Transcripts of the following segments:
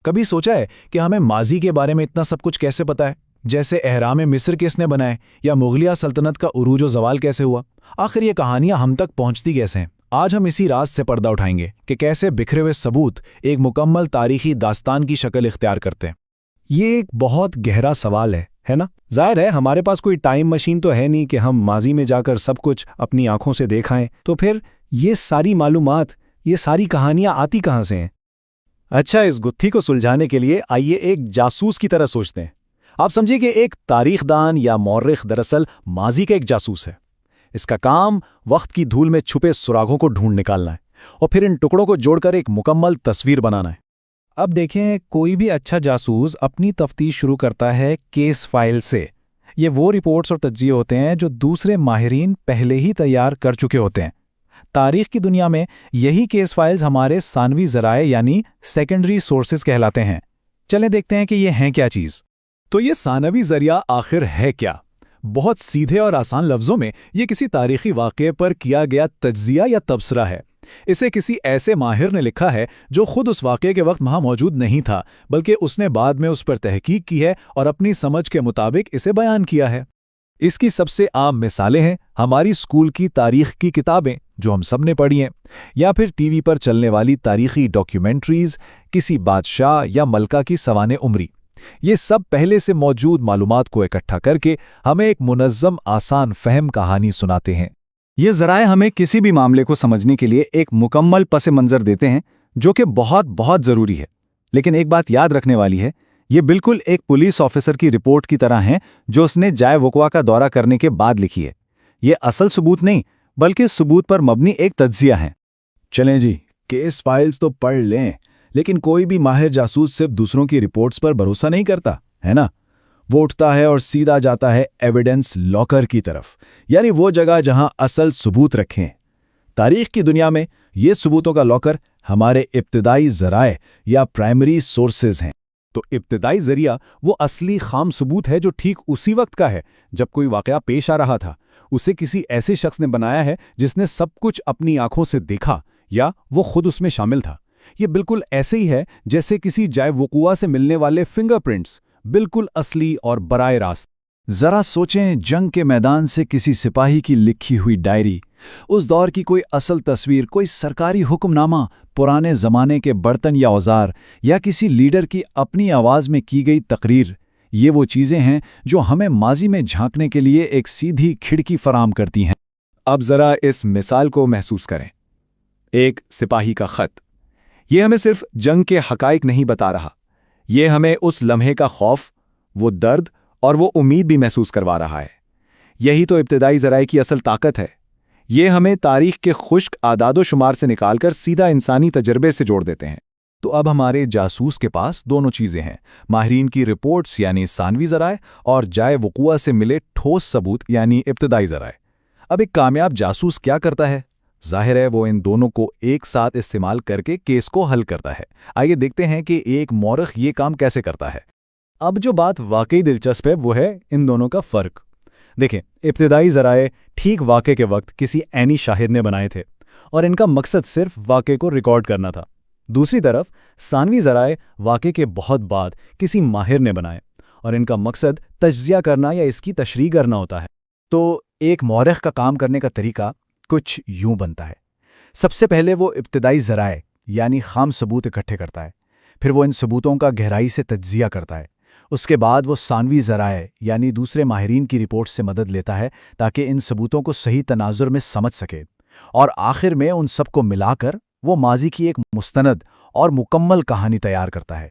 کبھی سوچا ہے کہ ہمیں ماضی کے بارے میں اتنا سب کچھ کیسے پتا ہے؟ جیسے اہرام مصر کس نے بنائے یا مغلیہ سلطنت کا عروج و زوال کیسے ہوا؟ آخر یہ کہانیاں ہم تک پہنچتی کیسے ہیں؟ آج ہم اسی راز سے پردہ اٹھائیں گے کہ کیسے بکھرے ہوئے ثبوت ایک مکمل تاریخی داستان کی شکل اختیار کرتے ہیں۔ یہ ایک بہت گہرا سوال ہے نا؟ ظاہر ہے ہمارے پاس کوئی ٹائم مشین تو ہے نہیں کہ ہم ماضی میں جا کر سب کچھ اپنی آنکھوں سے دیکھائیں، تو پھر یہ ساری معلومات، یہ ساری کہانیاں آتی کہاں سے ہیں؟ اچھا، اس گتھی کو سلجھانے کے لیے آئیے ایک جاسوس کی طرح سوچتے ہیں۔ آپ سمجھیے کہ ایک تاریخ دان یا مورخ دراصل ماضی کا ایک جاسوس ہے۔ اس کا کام وقت کی دھول میں چھپے سراغوں کو ڈھونڈ نکالنا ہے اور پھر ان ٹکڑوں کو جوڑ کر ایک مکمل تصویر بنانا ہے۔ اب دیکھیں، کوئی بھی اچھا جاسوس اپنی تفتیش شروع کرتا ہے کیس فائل سے۔ یہ وہ رپورٹس اور تجزیے ہوتے ہیں جو دوسرے ماہرین پہلے ہی تیار کر چکے ہوتے ہیں۔ تاریخ کی دنیا میں یہی کیس فائلز ہمارے ثانوی ذرائع یعنی سیکنڈری سورسز کہلاتے ہیں۔ چلیں دیکھتے ہیں کہ یہ ہیں کیا چیز۔ تو یہ ثانوی ذریعہ آخر ہے کیا؟ بہت سیدھے اور آسان لفظوں میں یہ کسی تاریخی واقعے پر کیا گیا تجزیہ یا تبصرہ ہے۔ اسے کسی ایسے ماہر نے لکھا ہے جو خود اس واقعے کے وقت وہاں موجود نہیں تھا، بلکہ اس نے بعد میں اس پر تحقیق کی ہے اور اپنی سمجھ کے مطابق اسے بیان کیا ہے۔ اس کی سب سے عام مثالیں ہیں ہماری اسکول کی تاریخ کی کتابیں جو ہم سب نے پڑھی ہیں، یا پھر ٹی وی پر چلنے والی تاریخی ڈاکیومنٹریز، کسی بادشاہ یا ملکہ کی سوانح عمری۔ یہ سب پہلے سے موجود معلومات کو اکٹھا کر کے ہمیں ایک منظم، آسان فہم کہانی سناتے ہیں۔ یہ ذرائع ہمیں کسی بھی معاملے کو سمجھنے کے لیے ایک مکمل پس منظر دیتے ہیں، جو کہ بہت ضروری ہے۔ لیکن ایک بات یاد رکھنے والی ہے، یہ بالکل ایک پولیس آفیسر کی رپورٹ کی طرح ہیں جو اس نے جائے وقوع کا دورہ کرنے کے بعد لکھی ہے۔ یہ اصل ثبوت نہیں، بلکہ ثبوت پر مبنی ایک تجزیہ ہے۔ چلیں جی، کیس فائلز تو پڑھ لیں، لیکن کوئی بھی ماہر جاسوس صرف دوسروں کی رپورٹس پر بھروسہ نہیں کرتا، ہے نا؟ وہ اٹھتا ہے اور سیدھا جاتا ہے ایویڈنس لاکر کی طرف، یعنی وہ جگہ جہاں اصل ثبوت رکھیں۔ تاریخ کی دنیا میں یہ ثبوتوں کا لاکر ہمارے ابتدائی ذرائع یا پرائمری سورسز ہیں۔ تو ابتدائی ذریعہ وہ اصلی خام ثبوت ہے جو ٹھیک اسی وقت کا ہے جب کوئی واقعہ پیش آ رہا تھا۔ اسے کسی ایسے شخص نے بنایا ہے جس نے سب کچھ اپنی آنکھوں سے دیکھا، یا وہ خود اس میں شامل تھا۔ یہ بالکل ایسے ہی ہے جیسے کسی جائے وقوع سے ملنے والے فنگر پرنٹس، بالکل اصلی اور براہ راست۔ ذرا سوچیں، جنگ کے میدان سے کسی سپاہی کی لکھی ہوئی ڈائری، اس دور کی کوئی اصل تصویر، کوئی سرکاری حکم نامہ، پرانے زمانے کے برتن یا اوزار، یا کسی لیڈر کی اپنی آواز میں کی گئی تقریر۔ یہ وہ چیزیں ہیں جو ہمیں ماضی میں جھانکنے کے لیے ایک سیدھی کھڑکی فراہم کرتی ہیں۔ اب ذرا اس مثال کو محسوس کریں۔ ایک سپاہی کا خط، یہ ہمیں صرف جنگ کے حقائق نہیں بتا رہا، یہ ہمیں اس لمحے کا خوف، وہ درد اور وہ امید بھی محسوس کروا رہا ہے۔ یہی تو ابتدائی ذرائع کی اصل طاقت ہے۔ یہ ہمیں تاریخ کے خشک اعداد و شمار سے نکال کر سیدھا انسانی تجربے سے جوڑ دیتے ہیں۔ تو اب ہمارے جاسوس کے پاس دونوں چیزیں ہیں، ماہرین کی رپورٹس یعنی ثانوی ذرائع، اور جائے وقوع سے ملے ٹھوس ثبوت یعنی ابتدائی ذرائع۔ اب ایک کامیاب جاسوس کیا کرتا ہے؟ ظاہر ہے وہ ان دونوں کو ایک ساتھ استعمال کر کے کیس کو حل کرتا ہے۔ آئیے دیکھتے ہیں کہ ایک مورخ یہ کام کیسے کرتا ہے۔ اب جو بات واقعی دلچسپ ہے وہ ہے ان دونوں کا فرق۔ دیکھیں، ابتدائی ذرائع ٹھیک واقعے کے وقت کسی عینی شاہد نے بنائے تھے، اور ان کا مقصد صرف واقعے کو ریکارڈ کرنا تھا۔ دوسری طرف ثانوی ذرائع واقعے کے بہت بعد کسی ماہر نے بنائے، اور ان کا مقصد تجزیہ کرنا یا اس کی تشریح کرنا ہوتا ہے۔ تو ایک مورخ کا کام کرنے کا طریقہ کچھ یوں بنتا ہے۔ سب سے پہلے وہ ابتدائی ذرائع یعنی خام ثبوت اکٹھے کرتا ہے، پھر وہ ان ثبوتوں کا گہرائی سے تجزیہ کرتا ہے۔ اس کے بعد وہ ثانوی ذرائع یعنی دوسرے ماہرین کی رپورٹ سے مدد لیتا ہے تاکہ ان ثبوتوں کو صحیح تناظر میں سمجھ سکے، اور آخر میں ان سب کو ملا کر وہ ماضی کی ایک مستند اور مکمل کہانی تیار کرتا ہے۔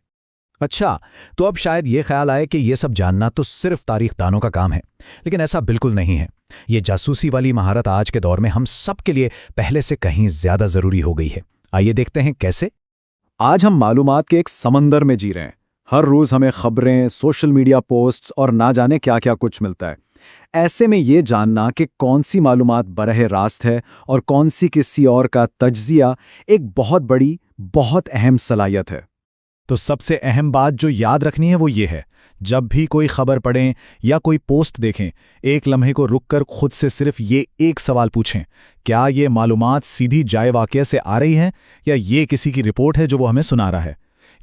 اچھا، تو اب شاید یہ خیال آئے کہ یہ سب جاننا تو صرف تاریخ دانوں کا کام ہے، لیکن ایسا بالکل نہیں ہے۔ یہ جاسوسی والی مہارت آج کے دور میں ہم سب کے لیے پہلے سے کہیں زیادہ ضروری ہو گئی ہے۔ آئیے دیکھتے ہیں کیسے۔ آج ہم معلومات کے ایک سمندر میں جی رہے ہیں۔ ہر روز ہمیں خبریں، سوشل میڈیا پوسٹس اور نہ جانے کیا کیا کچھ ملتا ہے۔ ایسے میں یہ جاننا کہ کون سی معلومات براہ راست ہے اور کون سی کسی اور کا تجزیہ ایک بہت بڑی، بہت اہم صلاحیت ہے۔ تو سب سے اہم بات جو یاد رکھنی ہے وہ یہ ہے، جب بھی کوئی خبر پڑھیں یا کوئی پوسٹ دیکھیں، ایک لمحے کو رک کر خود سے صرف یہ ایک سوال پوچھیں، کیا یہ معلومات سیدھی جائے واقعہ سے آ رہی ہیں یا یہ کسی کی رپورٹ ہے جو وہ ہمیں سنا رہا ہے؟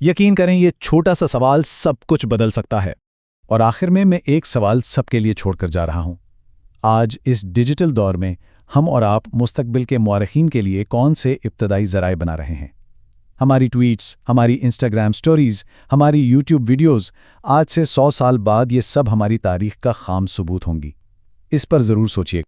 یقین کریں یہ چھوٹا سا سوال سب کچھ بدل سکتا ہے۔ اور آخر میں ایک سوال سب کے لیے چھوڑ کر جا رہا ہوں۔ آج اس ڈیجیٹل دور میں ہم اور آپ مستقبل کے مورخین کے لیے کون سے ابتدائی ذرائع بنا رہے ہیں؟ ہماری ٹویٹس، ہماری انسٹاگرام سٹوریز، ہماری یوٹیوب ویڈیوز، آج سے 100 سال بعد یہ سب ہماری تاریخ کا خام ثبوت ہوں گی۔ اس پر ضرور سوچیے۔